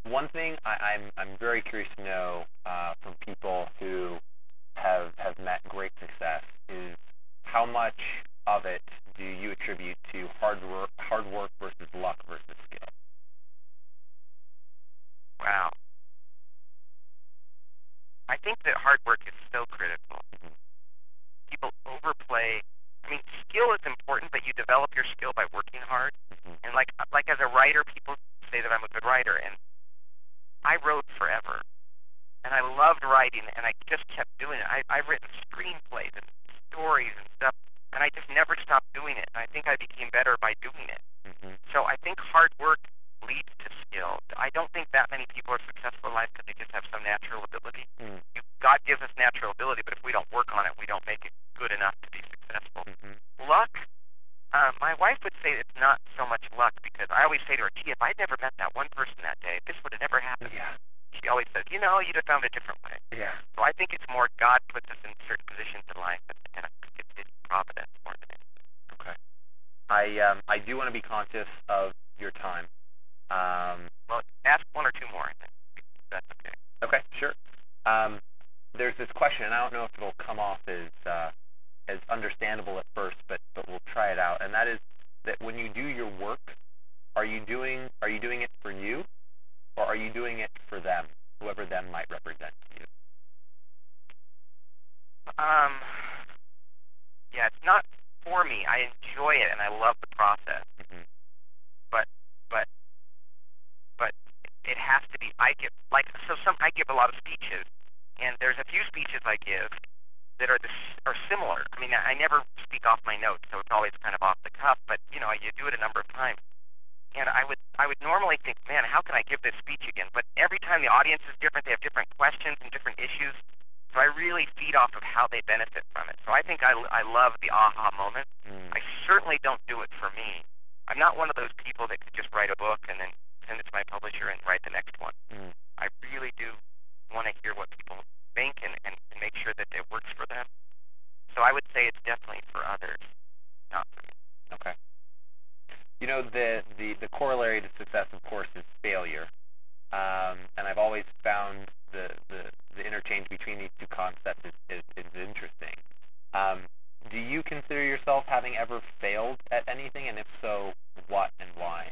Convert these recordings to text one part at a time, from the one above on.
One thing I'm very curious to know from people who have met great success is how much of it do you attribute to hard work versus luck versus skill? Wow. I think that hard work is so critical. Mm-hmm. People overplay. I mean, skill is important, but you develop your skill by working hard. Mm-hmm. And like as a writer, people say that I'm a good writer, and I wrote forever, and I loved writing, and I just kept doing it. I've written screenplays and stories and stuff, and I just never stopped doing it. And I think I became better by doing it. Mm-hmm. So I think hard work leads to skill. I don't think that many people are successful in life because they just have some natural ability. Mm. God gives us natural ability, but if we don't work on it, we don't make it good enough to be successful. Mm-hmm. Luck, my wife would say it's not so much luck because I always say to her, gee, if I'd never met that one person that day, this would have never happened. Yeah. She always says, you'd have found a different way. Yeah. So I think it's more God puts us in certain positions in life, and it's providence more than anything. Okay. I do want to be conscious of your time. Well, ask one or two more, I think. That's okay. Okay, sure. There's this question, and I don't know if it'll come off as understandable at first, but we'll try it out. And that is that when you do your work, are you doing it for you, or are you doing it for them, whoever them might represent to you? Yeah, it's not for me. I enjoy it and I love the process. Mm-hmm. But it has to be. I give a lot of speeches, and there's a few speeches I give that are similar. I mean, I never speak off my notes, so it's always kind of off the cuff. But you do it a number of times, and I would normally think, man, how can I give this speech again? But every time the audience is different, they have different questions and different issues. So I really feed off of how they benefit from it. So I think I love the aha moment. I certainly don't do it for me. I'm not one of those people that could just write a book and then send it to my publisher and write the next one. I really do want to hear what people think and make sure that it works for them. So I would say it's definitely for others, not for me. Okay. The corollary to success, of course, is failure. And I've always found the interchange between these two concepts is interesting. Do you consider yourself having ever failed at anything, and if so, what and why?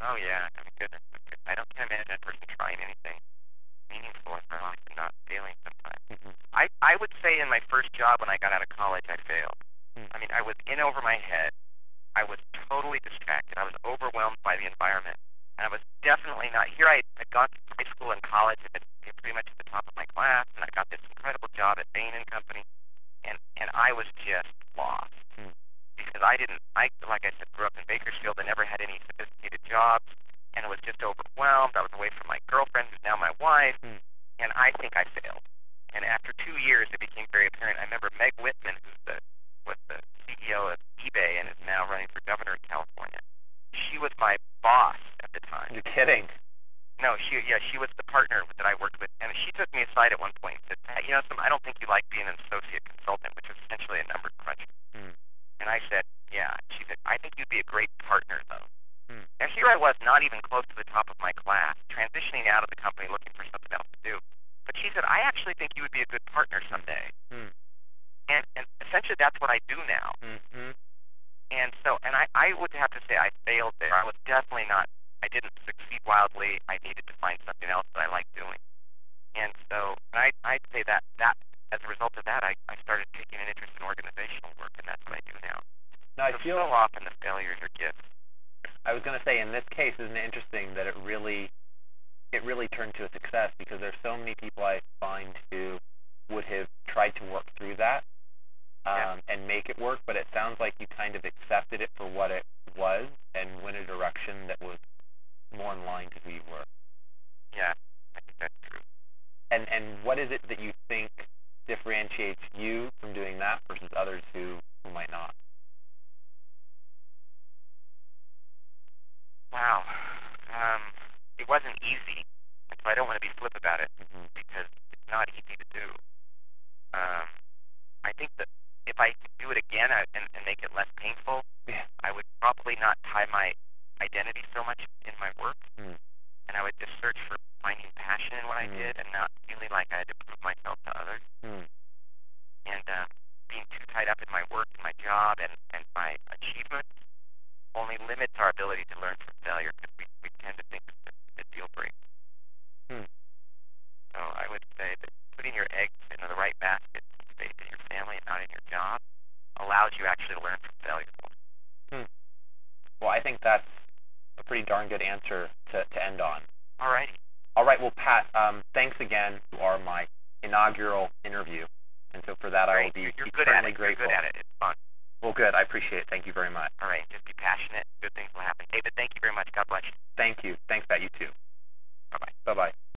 Oh yeah, I mean, goodness, I can't imagine a person trying anything meaningful in their life and not failing sometimes. Mm-hmm. I would say in my first job when I got out of college, I failed. I mean, I was in over my head. I was totally distracted. I was overwhelmed by the environment. And I was definitely not here. I had gone to high school and college and been pretty much at the top of my class, and I got this incredible job at Bain and Company, and I was just lost because like I said, grew up in Bakersfield and never had any sophisticated jobs, and I was just overwhelmed. I was away from my girlfriend, who's now my wife, and I think I failed. And after 2 years, it became very apparent. I remember Meg Whitman, was the CEO of eBay and is now running for governor in California. She was my boss at the time. You're kidding. No, she was the partner that I worked with, and she took me aside at one point and said, Pat, I don't think you like being an associate consultant, which is essentially a number cruncher. And I said, yeah. She said, I think you'd be a great partner, though. Now, here I was, not even close to the top of my class, transitioning out of the company, looking for something else to do. But she said, I actually think you would be a good partner someday. And essentially that's what I do now. Mm-hmm. And so, I would have to say I failed there. I was definitely not, I didn't succeed wildly. I needed to find something else that I liked doing. And so, I'd say that as a result of that, I started taking an interest in organizational work, and that's what I do now. Now, so often the failures are gifts. I was going to say, in this case, isn't it interesting that it really turned to a success, because there's so many people I find who would have tried to work through that and make it work, but it sounds like you kind of accepted it for what it was and went a direction that was more in line to who you were. Yeah, I think that's true. And what is it that you think differentiates you from doing that versus others who might not? Wow. It wasn't easy, and so I don't want to be flip about it because it's not easy to do. I think that if I could do it again and make it less painful, I would probably not tie my identity so much in my work. and I would just search for finding passion in what I did and not feeling like I had to prove myself to others. And being too tied up in my work and my job and my achievements only limits our ability to learn from failure because we tend to think it's a deal breaker. So I would say that putting your eggs in the right basket, faith in your family and not in your job, allows you actually to learn from failure. Well, I think that's a pretty darn good answer to end on. All righty. All right. Well, Pat, thanks again. You are my inaugural interview, and so for that I will be eternally grateful. You're good at it. It's fun. Well, good. I appreciate it. Thank you very much. All right. Just be passionate. Good things will happen. David, thank you very much. God bless you. Thank you. Thanks, Pat. You too. Bye-bye. Bye-bye.